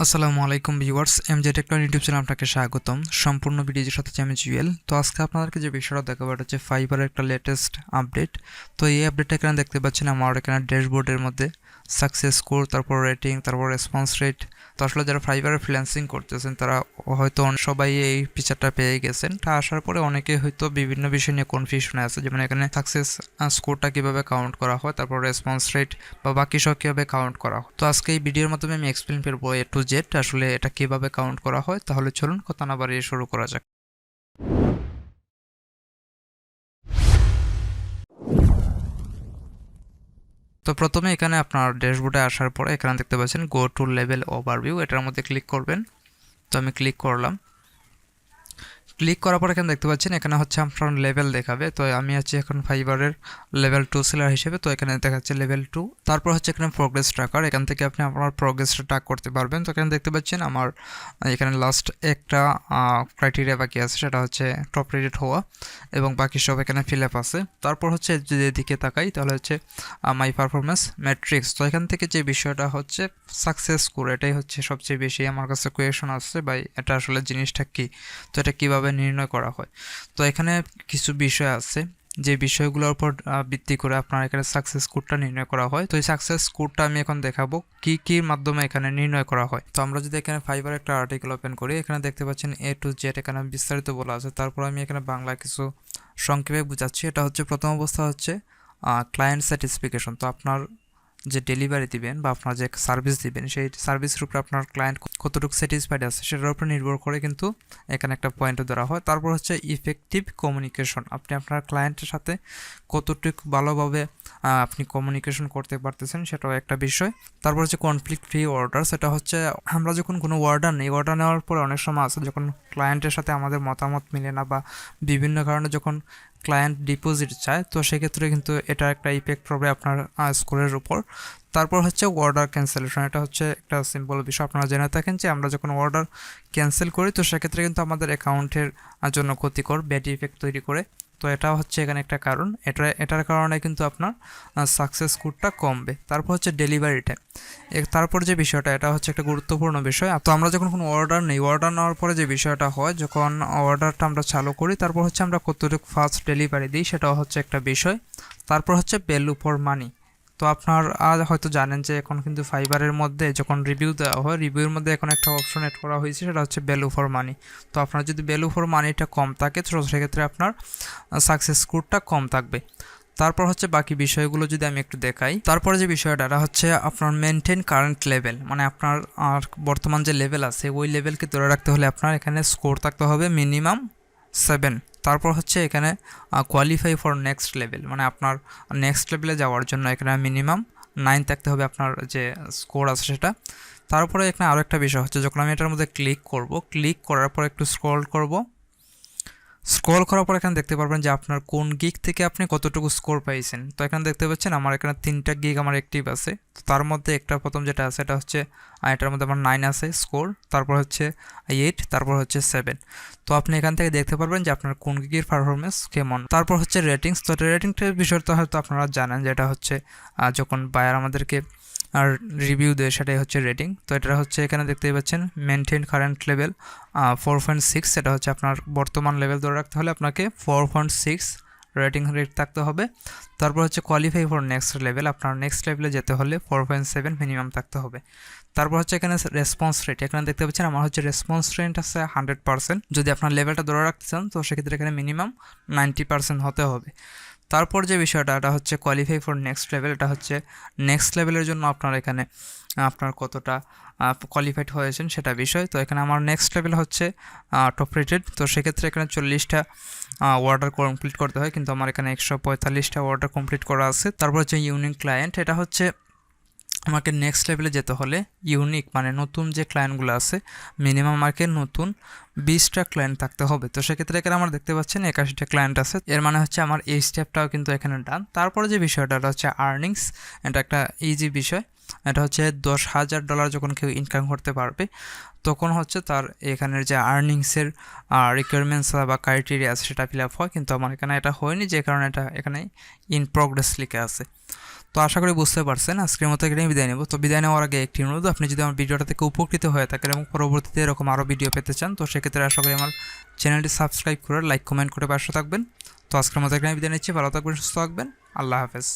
আসসালামু আলাইকুম viewers, এমজে technology YouTube চ্যানেলে আপনাকে স্বাগতম। সম্পূর্ণ ভিডিওর সাথে আমি জুয়েল। তো আজকে আপনাদেরকে যে বিষয়টা দেখাবো এটা হচ্ছে ফাইবারের একটা লেটেস্ট আপডেট। তো এই আপডেটটা এখানে দেখতে পাচ্ছেন আমার এখানে ড্যাশবোর্ডের মধ্যে সাকসেস স্কোর, তারপর রেটিং, তারপর রেসপন্স রেট। তো আসলে যারা ফাইবারে ফ্রিল্যান্সিং করতেছেন তারা হয়তো সবাই এই ফিচারটা পেয়ে গেছেন। তা আসার পরে অনেকে হয়তো বিভিন্ন বিষয় নিয়ে কনফিউশনে আছে, যেমন এখানে সাকসেস স্কোরটা কীভাবে কাউন্ট করা হয়, তারপর রেসপন্স রেট বা বাকি সব কীভাবে কাউন্ট করা হয়। তো আজকে এই ভিডিওর মাধ্যমে আমি এক্সপ্লেন করবো এ টু জেড আসলে এটা কীভাবে কাউন্ট করা হয়। তাহলে চলুন কথা না বাড়িয়ে শুরু করা যাক। তো প্রথমে এখানে আপনার ড্যাশবোর্ডে আসার পরে এখানে দেখতে পাচ্ছেন গো টু লেভেল ওভারভিউ, এটার মধ্যে ক্লিক করবেন। তো আমি ক্লিক করলাম। ক্লিক করার পর এখানে দেখতে পাচ্ছেন এখানে হচ্ছে আপনার লেভেল দেখাবে। তো আমি আছি এখন ফাইবারের লেভেল 2 সেলার হিসেবে। তো এখানে দেখাচ্ছে লেভেল 2। তারপর হচ্ছে এখানে প্রোগ্রেস ট্র্যাকার, এখান থেকে আপনি আপনার প্রোগ্রেসটা ট্র্যাক করতে পারবেন। তো এখানে দেখতে পাচ্ছেন আমার এখানে লাস্ট একটা ক্রাইটেরিয়া বাকি আছে, সেটা হচ্ছে টপ রেটেড হওয়া, এবং বাকি সব এখানে ফিল আপ আছে। তারপর হচ্ছে যদি এদিকে তাকাই তাহলে হচ্ছে মাই পারফরমেন্স ম্যাট্রিক্স। তো এখান থেকে যে বিষয়টা হচ্ছে সাকসেস স্কোর, এটাই হচ্ছে সবচেয়ে বেশি আমার কাছে কোয়েশন আসছে ভাই, এটা আসলে জিনিসটা কি, তো এটা কীভাবে নির্ণয় করা হয়। তো এখানে কিছু বিষয় আছে যে বিষয়গুলোর উপর ভিত্তি করে আপনার এখানে সাকসেস কোডটা নির্ণয় করা হয়। তো এই সাকসেস কোডটা আমি এখন দেখাবো কি কি মাধ্যমে এখানে নির্ণয় করা হয়। তো আমরা যদি এখানে ফাইবার একটা আর্টিকেল ওপেন করি, এখানে দেখতে পাচ্ছেন এ টু জেড এখানে বিস্তারিত বলা আছে। তারপর আমি এখানে বাংলা কিছু সংক্ষেপে বুঝাচ্ছি। এটা হচ্ছে প্রথম অবস্থা হচ্ছে ক্লায়েন্ট স্যাটিসফিকেশন। তো আপনার যে ডেলিভারি দিবেন বা আপনার যে সার্ভিস দিবেন সেই সার্ভিসের উপরে আপনার ক্লায়েন্ট কতটুকু স্যাটিসফাইড আছে সেটার উপর নির্ভর করে কিন্তু এখানে একটা পয়েন্ট ধরা হয়। তারপর হচ্ছে ইফেক্টিভ কমিউনিকেশন, আপনি আপনার ক্লায়েন্টের সাথে কতটুকু ভালোভাবে আপনি কমিউনিকেশন করতে পারতেছেন সেটাও একটা বিষয়। তারপর হচ্ছে কনফ্লিক্ট ফ্রি অর্ডার, সেটা হচ্ছে আমরা যখন কোনো অর্ডার নিই, অর্ডার নেওয়ার পরে অনেক সময় আছে যখন ক্লায়েন্টের সাথে আমাদের মতামত মিলে না বা বিভিন্ন কারণে যখন ক্লায়েন্ট ডিপোজিট চায়, তো সেক্ষেত্রে কিন্তু এটা একটা ইফেক্ট পড়বে আপনার স্কোরের উপর। তারপর হচ্ছে অর্ডার ক্যান্সেলেশন, এটা হচ্ছে একটা সিম্পল বিষয়। আপনারা জেনে থাকেন যে আমরা যখন অর্ডার ক্যান্সেল করি তো সেক্ষেত্রে কিন্তু আমাদের অ্যাকাউন্টের জন্য ক্ষতিকর ব্যাড ইফেক্ট তৈরি করে। তো এটা হচ্ছে এখানে একটা কারণ, এটার কারণে কিন্তু আপনার সাকসেস কোডটা কমবে। তারপর হচ্ছে ডেলিভারি টাইম, তারপর যে বিষয়টা এটা হচ্ছে একটা গুরুত্বপূর্ণ বিষয়। তো আমরা যখন কোনো অর্ডার নিই, অর্ডার নেওয়ার পরে যে বিষয়টা হয় যখন অর্ডারটা আমরা চালু করি, তারপর হচ্ছে আমরা কতটুকু ফাস্ট ডেলিভারি দিই সেটাও হচ্ছে একটা বিষয়। তারপর হচ্ছে ভ্যালু ফর মানি। তো আপনার হয়তো জানেন যে এখন কিন্তু ফাইবারের মধ্যে যখন রিভিউ দেওয়া হয়, রিভিউর মধ্যে এখন একটা অপশন অ্যাড করা হয়েছে, সেটা হচ্ছে ভ্যালু ফর মানি। তো আপনার যদি ভ্যালু ফর মানিটা কম থাকে তো সেক্ষেত্রে আপনার সাকসেস স্কোরটা কম থাকবে। তারপর হচ্ছে বাকি বিষয়গুলো যদি আমি একটু দেখাই, তারপরে যে বিষয়টা এটা হচ্ছে আপনার মেনটেন কারেন্ট লেভেল, মানে আপনার বর্তমান যে লেভেল আছে ওই লেভেলকে ধরে রাখতে হলে আপনার এখানে স্কোর থাকতে হবে মিনিমাম 7। তারপর হচ্ছে এখানে কোয়ালিফাই ফর নেক্সট লেভেল, মানে আপনার নেক্সট লেভেলে যাওয়ার জন্য এখানে মিনিমাম 9 থাকতে হবে আপনার যে স্কোর আছে সেটা। তারপরে এখানে আরও একটা বিষয় হচ্ছে যখন আমি এটার মধ্যে ক্লিক করব, ক্লিক করার পর একটু স্ক্রল করব, স্ক্রল করার পর এখানে দেখতে পারবেন যে আপনার কোন গিগ থেকে আপনি কতটুকু স্কোর পাইছেন। তো এখানে দেখতে পাচ্ছেন আমার এখানে 3টা গিগ আমার অ্যাক্টিভ আছে। তো তার মধ্যে একটা প্রথম যেটা আছে এটা হচ্ছে এটার মধ্যে আমার 9 আছে স্কোর, তারপর হচ্ছে 8, তারপর হচ্ছে 7। তো আপনি এখান থেকে দেখতে পারবেন যে আপনার কোন গিগের পারফরমেন্স কেমন। তারপর হচ্ছে রেটিংস। তো রেটিংটার বিষয়টা হয়তো আপনারা জানেন যে এটা হচ্ছে যখন বায়ার আমাদেরকে আর রিভিউ দেয় সেটাই হচ্ছে রেটিং। তো এটা হচ্ছে এখানে দেখতেই পাচ্ছেন মেনটেন কারেন্ট লেভেল 4.6, সেটা হচ্ছে আপনার বর্তমান লেভেল ধরে রাখতে হলে আপনাকে 4.6 রেটিং রেট থাকতে হবে। তারপর হচ্ছে কোয়ালিফাই ফর নেক্সট লেভেল, আপনার নেক্সট লেভেলে যেতে হলে 4.7 মিনিমাম থাকতে হবে। তারপর হচ্ছে এখানে রেসপন্স রেট, এখানে দেখতে পাচ্ছেন আমার হচ্ছে রেসপন্স রেট আছে 100%। যদি আপনার লেভেলটা ধরে রাখতে চান তো সেক্ষেত্রে এখানে মিনিমাম 90% হতে হবে। তারপর যে বিষয়টা এটা হচ্ছে কোয়ালিফাই ফর নেক্সট লেভেল, এটা হচ্ছে নেক্সট লেভেলের জন্য আপনার এখানে আপনার কতটা কোয়ালিফাইড হয়েছেন সেটা বিষয়। তো এখানে আমার নেক্সট লেভেল হচ্ছে টপ রেটেড, তো সেক্ষেত্রে এখানে 40টা অর্ডার কমপ্লিট করতে হয়, কিন্তু আমার এখানে 145টা অর্ডার কমপ্লিট করা আছে। তারপর হচ্ছে ইউনিক ক্লায়েন্ট, এটা হচ্ছে আমাকে নেক্সট লেভেলে যেতে হলে ইউনিক মানে নতুন যে ক্লায়েন্টগুলো আছে মিনিমাম আমাকে নতুন 20টা ক্লায়েন্ট থাকতে হবে। তো সেক্ষেত্রে এখানে আমরা দেখতে পাচ্ছেন 81টা ক্লায়েন্ট আছে, এর মানে হচ্ছে আমার এই স্টেপটাও কিন্তু এখানে ডান। তারপরে যে বিষয়টা এটা হচ্ছে আর্নিংস, এটা একটা ইজি বিষয়। এটা হচ্ছে $10,000 যখন কেউ ইনকাম করতে পারবে তখন হচ্ছে তার এখানের যে আর্নিংসের রিকোয়ারমেন্টস বা ক্রাইটেরিয়া আছে সেটা ফিল আপ হয়, কিন্তু আমার এখানে এটা হয়নি যে কারণে এটা এখানে ইন প্রোগ্রেস লিখে আছে। তো আশা করি বুঝতে পারছেন। আজকের মতো এখানে বিদায় নেব। তো বিদায় নেওয়ার আগে একটি অনুরোধ, আপনি যদি আমার ভিডিওটা থেকে উপকৃত হয়ে থাকেন এবং পরবর্তীতে এরকম আরও ভিডিও পেতে চান, তো সেক্ষেত্রে আশা করি আমার চ্যানেলটি সাবস্ক্রাইব করে লাইক কমেন্ট করে পাশে থাকবেন। তো আজকের মতো এখানে বিদায় নিচ্ছি। ভালো থাকবেন, সুস্থ থাকবেন। আল্লাহ হাফেজ।